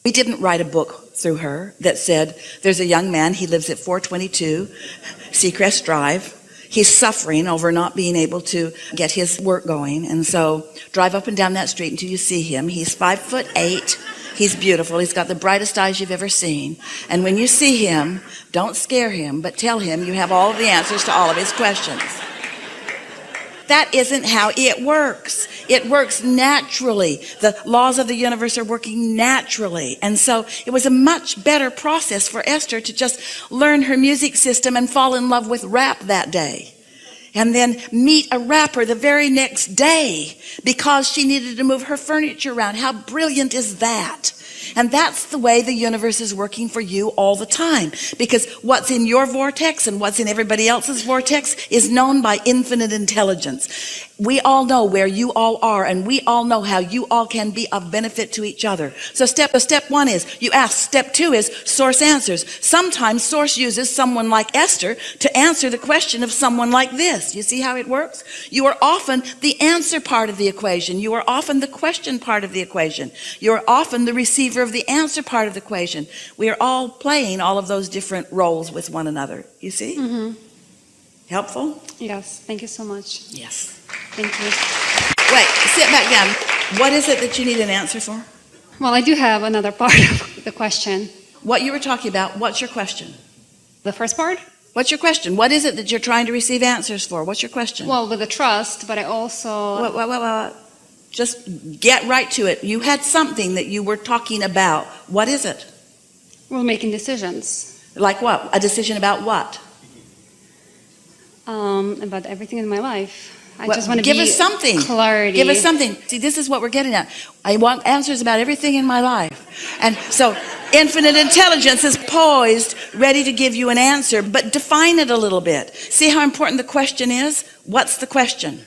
We didn't write a book through her that said, there's a young man, he lives at 422 Seacrest Drive. He's suffering over not being able to get his work going. And so drive up and down that street until you see him. He's 5'8". He's beautiful. He's got the brightest eyes you've ever seen. And when you see him, don't scare him, but tell him you have all of the answers to all of his questions. That isn't how it works. It works naturally. The laws of the universe are working naturally. And so it was a much better process for Esther to just learn her music system and fall in love with rap that day. And then meet a rapper the very next day because she needed to move her furniture around. How brilliant is that? And that's the way the universe is working for you all the time, because what's in your vortex and what's in everybody else's vortex is known by infinite intelligence. We all know where you all are, and we all know how you all can be of benefit to each other. So step one is you ask. Step two is source answers. Sometimes source uses someone like Esther to answer the question of someone like this. You see how it works? You are often the answer part of the equation. You are often the question part of the equation. You are often the receiver of the answer part of the equation. We are all playing all of those different roles with one another. You see? Mm-hmm. Helpful? Yes. Thank you so much. Yes. Thank you. Wait, sit back down. What is it that you need an answer for? Well, I do have another part of the question. What you were talking about, what's your question? The first part? What's your question? What is it that you're trying to receive answers for? What's your question? Well, with the trust, but I also... Just get right to it. You had something that you were talking about. What is it? We're making decisions. Like what? A decision about what? About everything in my life. I Well, just want to give be us something. clarity. Give us something. See, this is what we're getting at. I want answers about everything in my life. And so infinite intelligence is poised, ready to give you an answer, but define it a little bit. See how important the question is? What's the question?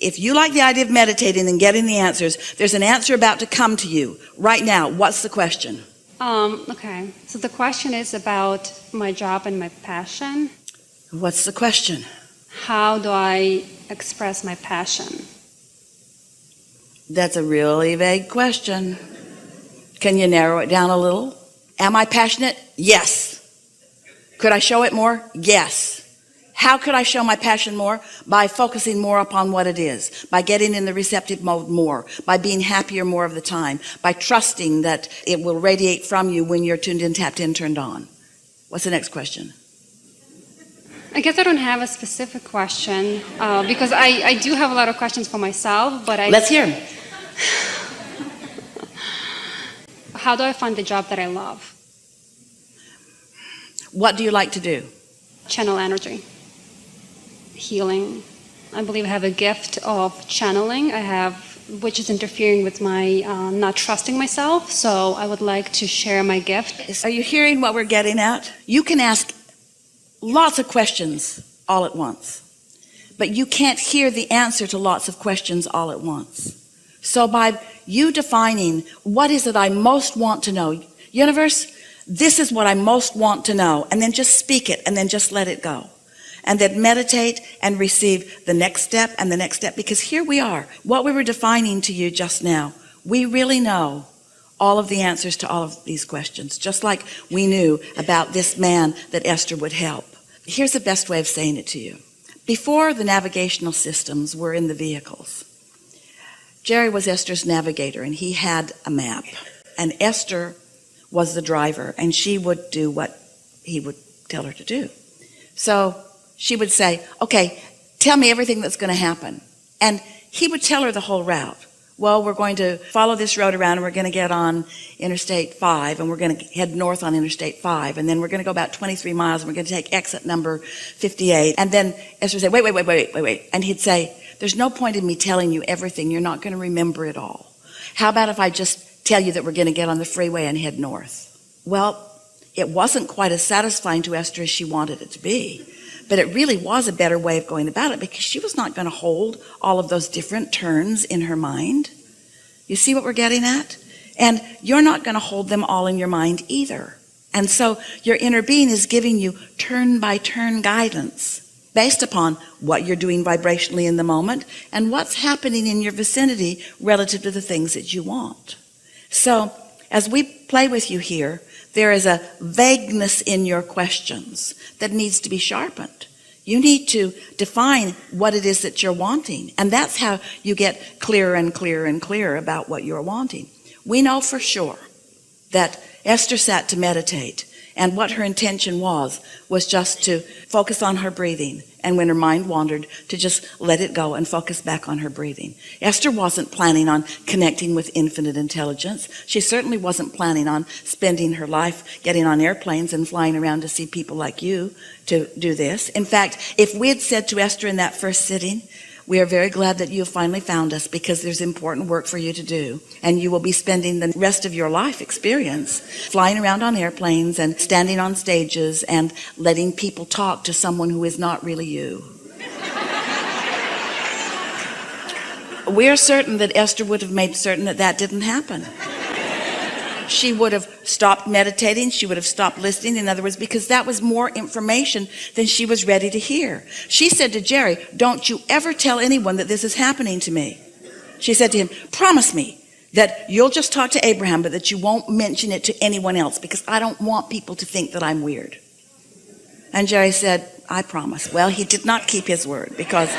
If you like the idea of meditating and getting the answers, there's an answer about to come to you right now. What's the question? Okay. So the question is about my job and my passion. What's the question? How do I express my passion? That's a really vague question. Can you narrow it down a little? Am I passionate? Yes. Could I show it more? Yes. How could I show my passion more? By focusing more upon what it is, by getting in the receptive mode more, by being happier more of the time, by trusting that it will radiate from you when you're tuned in, tapped in, turned on. What's the next question? I guess I don't have a specific question because I do have a lot of questions for myself, but Let's hear them. How do I find the job that I love? What do you like to do? Channel energy. Healing. I believe I have a gift of channeling. Which is interfering with my not trusting myself. So I would like to share my gift. Are you hearing what we're getting at? You can ask lots of questions all at once, but you can't hear the answer to lots of questions all at once. So by you defining, what is it I most want to know? Universe, this is what I most want to know. And then just speak it and then just let it go. And then meditate and receive the next step and the next step. Because here we are, what we were defining to you just now. We really know all of the answers to all of these questions, just like we knew about this man that Esther would help. Here's the best way of saying it to you. Before the navigational systems were in the vehicles, Jerry was Esther's navigator, and he had a map. And Esther was the driver, and she would do what he would tell her to do. So she would say, okay, tell me everything that's going to happen. And he would tell her the whole route. Well, we're going to follow this road around, and we're going to get on Interstate 5, and we're going to head north on Interstate 5, and then we're going to go about 23 miles, and we're going to take exit number 58. And then Esther would say, wait. And he'd say, there's no point in me telling you everything. You're not going to remember it all. How about if I just tell you that we're going to get on the freeway and head north? Well, it wasn't quite as satisfying to Esther as she wanted it to be. But it really was a better way of going about it, because she was not going to hold all of those different turns in her mind. You see what we're getting at? And you're not going to hold them all in your mind either. And so your inner being is giving you turn-by-turn guidance based upon what you're doing vibrationally in the moment and what's happening in your vicinity relative to the things that you want. So as we play with you here, there is a vagueness in your questions that needs to be sharpened. You need to define what it is that you're wanting. And that's how you get clearer and clearer and clearer about what you're wanting. We know for sure that Esther sat to meditate, and what her intention was just to focus on her breathing, and when her mind wandered, to just let it go and focus back on her breathing. Esther wasn't planning on connecting with infinite intelligence. She certainly wasn't planning on spending her life getting on airplanes and flying around to see people like you to do this. In fact, if we had said to Esther in that first sitting, we are very glad that you have finally found us, because there's important work for you to do, and you will be spending the rest of your life experience flying around on airplanes and standing on stages and letting people talk to someone who is not really you. We are certain that Esther would have made certain that that didn't happen. She would have stopped meditating. She would have stopped listening. In other words, because that was more information than she was ready to hear. She said to Jerry, "Don't you ever tell anyone that this is happening to me." She said to him, "Promise me that you'll just talk to Abraham, but that you won't mention it to anyone else, because I don't want people to think that I'm weird." And Jerry said, "I promise." Well, he did not keep his word, because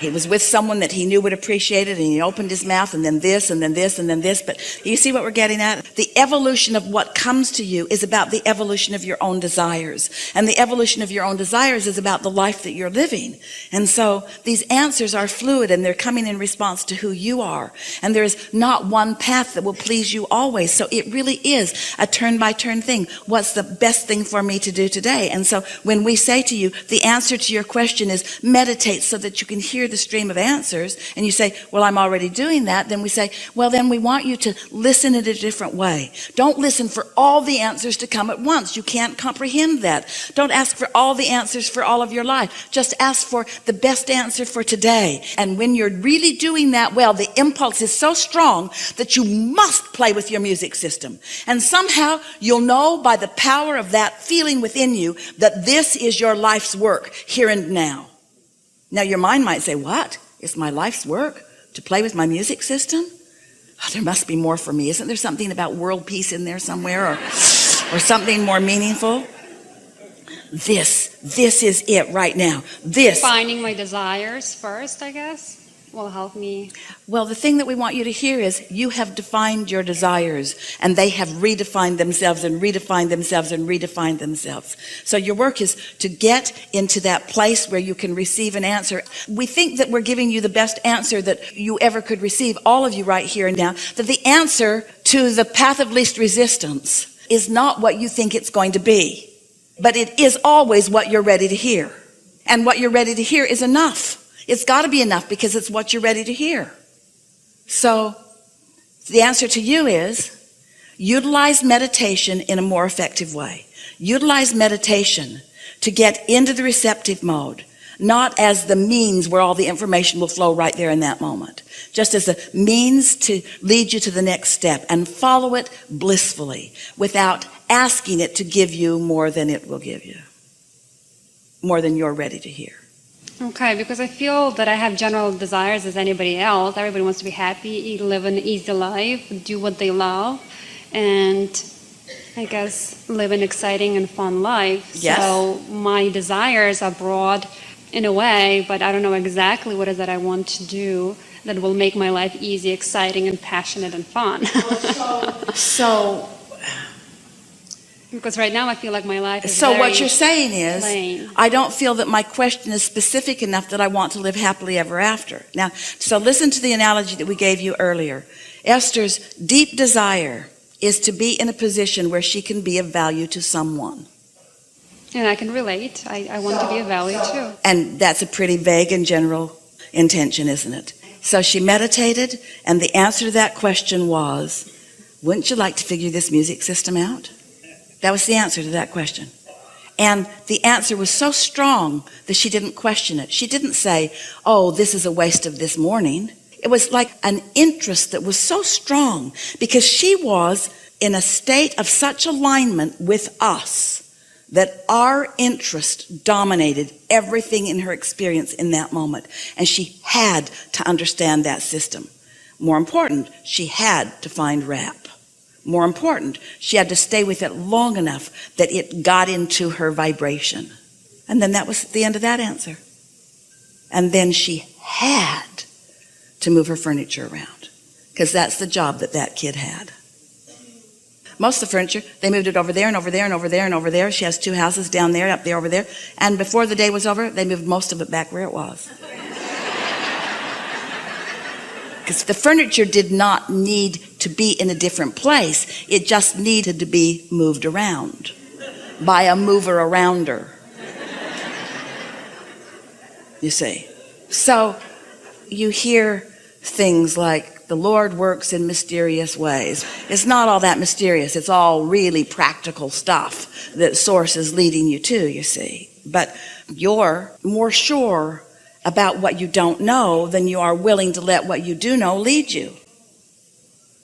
he was with someone that he knew would appreciate it, and he opened his mouth, and then this, and then this, and then this. But you see what we're getting at? The evolution of what comes to you is about the evolution of your own desires. And the evolution of your own desires is about the life that you're living. And so these answers are fluid, and they're coming in response to who you are. And there is not one path that will please you always. So it really is a turn-by-turn thing. What's the best thing for me to do today? And so when we say to you, the answer to your question is meditate so that you can hear the stream of answers, and you say, "Well, I'm already doing that," then we say, "Well, then we want you to listen in a different way. Don't listen for all the answers to come at once. You can't comprehend that. Don't ask for all the answers for all of your life. Just ask for the best answer for today." And when you're really doing that well, the impulse is so strong that you must play with your music system. And somehow you'll know by the power of that feeling within you that this is your life's work here and now. Now your mind might say, "What? It's my life's work to play with my music system? Oh, there must be more for me. Isn't there something about world peace in there somewhere, or something more meaningful?" This is it right now. Finding my desires first, I guess, will help me. Well, the thing that we want you to hear is you have defined your desires, and they have redefined themselves and redefined themselves and redefined themselves. So your work is to get into that place where you can receive an answer. We think that we're giving you the best answer that you ever could receive, all of you right here and now, that the answer to the path of least resistance is not what you think it's going to be, but it is always what you're ready to hear. And what you're ready to hear is enough. It's got to be enough, because it's what you're ready to hear. So the answer to you is utilize meditation in a more effective way. Utilize meditation to get into the receptive mode, not as the means where all the information will flow right there in that moment, just as a means to lead you to the next step, and follow it blissfully without asking it to give you more than it will give you, more than you're ready to hear. Okay, because I feel that I have general desires as anybody else. Everybody wants to be happy, live an easy life, do what they love, and I guess live an exciting and fun life. Yes. So my desires are broad in a way, but I don't know exactly what it is that I want to do that will make my life easy, exciting, and passionate and fun. So because right now I feel like my life is So very what you're saying is, plain. I don't feel that my question is specific enough that I want to live happily ever after. Now, so listen to the analogy that we gave you earlier. Esther's deep desire is to be in a position where she can be of value to someone. And I can relate. I want to be of value too. And that's a pretty vague and general intention, isn't it? So she meditated, and the answer to that question was, wouldn't you like to figure this music system out? That was the answer to that question. And the answer was so strong that she didn't question it. She didn't say, "Oh, this is a waste of this morning." It was like an interest that was so strong, because she was in a state of such alignment with us that our interest dominated everything in her experience in that moment. And she had to understand that system. More important, she had to find wrap. More important, she had to stay with it long enough that it got into her vibration. And then that was the end of that answer. And then she had to move her furniture around, because that's the job that that kid had. Most of the furniture, they moved it over there and over there and over there and over there. She has 2 houses down there, up there, over there. And before the day was over, they moved most of it back where it was. Because the furniture did not need to be in a different place. It just needed to be moved around by a mover arounder. You see. So you hear things like the Lord works in mysterious ways. It's not all that mysterious. It's all really practical stuff that Source is leading you to, you see. But you're more sure about what you don't know than you are willing to let what you do know lead you.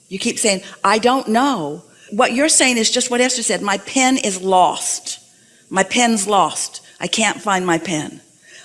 You keep saying, I don't know. What you're saying is just what Esther said. My pen is lost. My pen's lost. I can't find my pen.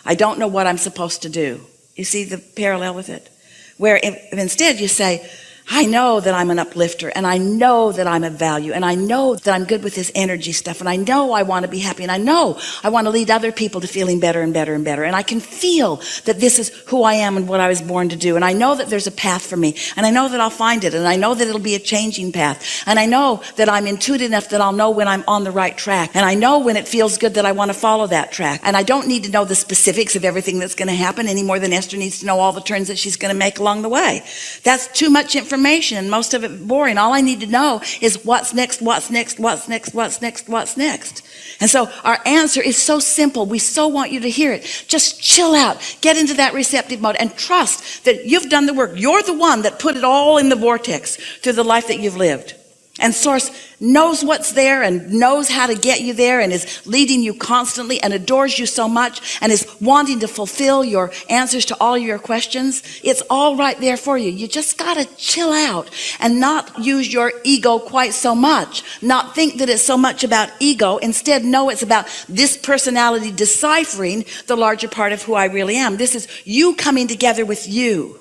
I don't know what I'm supposed to do. You see the parallel with it? Where if instead you say, I know that I'm an uplifter, and I know that I'm of value, and I know that I'm good with this energy stuff, and I know I want to be happy, and I know I want to lead other people to feeling better and better and better, and I can feel that this is who I am and what I was born to do, and I know that there's a path for me, and I know that I'll find it, and I know that it'll be a changing path, and I know that I'm intuitive enough that I'll know when I'm on the right track, and I know when it feels good that I want to follow that track, and I don't need to know the specifics of everything that's going to happen any more than Esther needs to know all the turns that she's going to make along the way. That's too much information, and most of it boring. All I need to know is what's next, what's next, what's next, what's next, what's next. And so our answer is so simple. We so want you to hear it. Just chill out, get into that receptive mode, and trust that you've done the work. You're the one that put it all in the vortex through the life that you've lived. And Source knows what's there and knows how to get you there and is leading you constantly and adores you so much and is wanting to fulfill your answers to all your questions. It's all right there for you. You just got to chill out and not use your ego quite so much. Not think that it's so much about ego. Instead, know it's about this personality deciphering the larger part of who I really am. This is you coming together with you.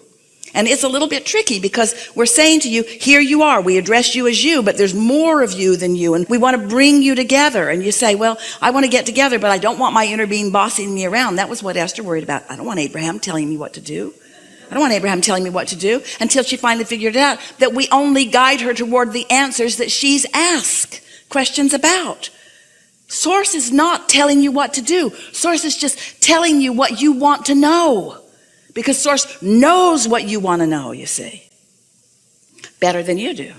And it's a little bit tricky because we're saying to you, here you are. We address you as you, but there's more of you than you. And we want to bring you together. And you say, well, I want to get together, but I don't want my inner being bossing me around. That was what Esther worried about. I don't want Abraham telling me what to do. I don't want Abraham telling me what to do, until she finally figured out that we only guide her toward the answers that she's asked questions about. Source is not telling you what to do. Source is just telling you what you want to know. Because Source knows what you want to know, you see, better than you do.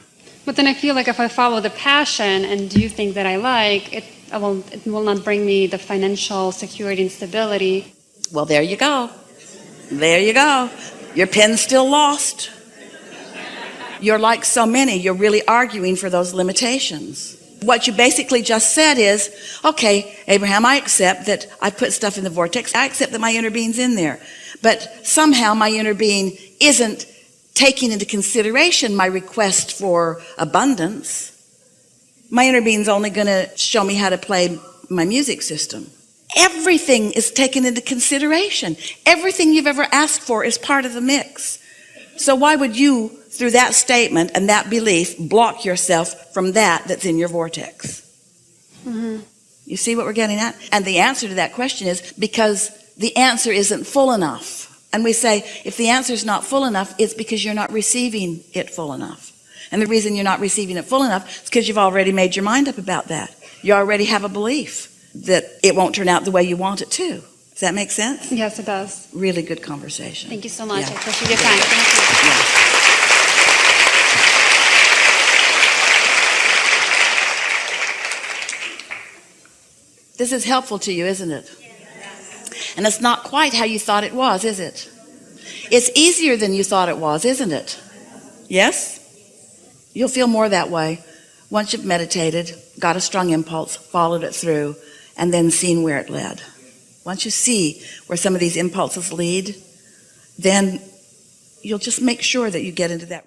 But then I feel like if I follow the passion and do things that I like, it will not bring me the financial security and stability. Well, there you go. There you go. Your pen's still lost. You're like so many. You're really arguing for those limitations. What you basically just said is, okay, Abraham, I accept that I put stuff in the vortex. I accept that my inner being's in there. But somehow my inner being isn't taking into consideration my request for abundance. My inner being's only going to show me how to play my music system. Everything is taken into consideration. Everything you've ever asked for is part of the mix. So why would you, through that statement and that belief, block yourself from that's in your vortex? Mm-hmm. You see what we're getting at? And the answer to that question is because the answer isn't full enough. And we say, if the answer is not full enough, it's because you're not receiving it full enough. And the reason you're not receiving it full enough is because you've already made your mind up about that. You already have a belief that it won't turn out the way you want it to. Does that make sense? Yes, it does. Really good conversation. Thank you so much. Yeah. I appreciate your time. Thank you. Yeah. This is helpful to you, isn't it? And it's not quite how you thought it was, is it? It's easier than you thought it was, isn't it? Yes? You'll feel more that way once you've meditated, got a strong impulse, followed it through, and then seen where it led. Once you see where some of these impulses lead, then you'll just make sure that you get into that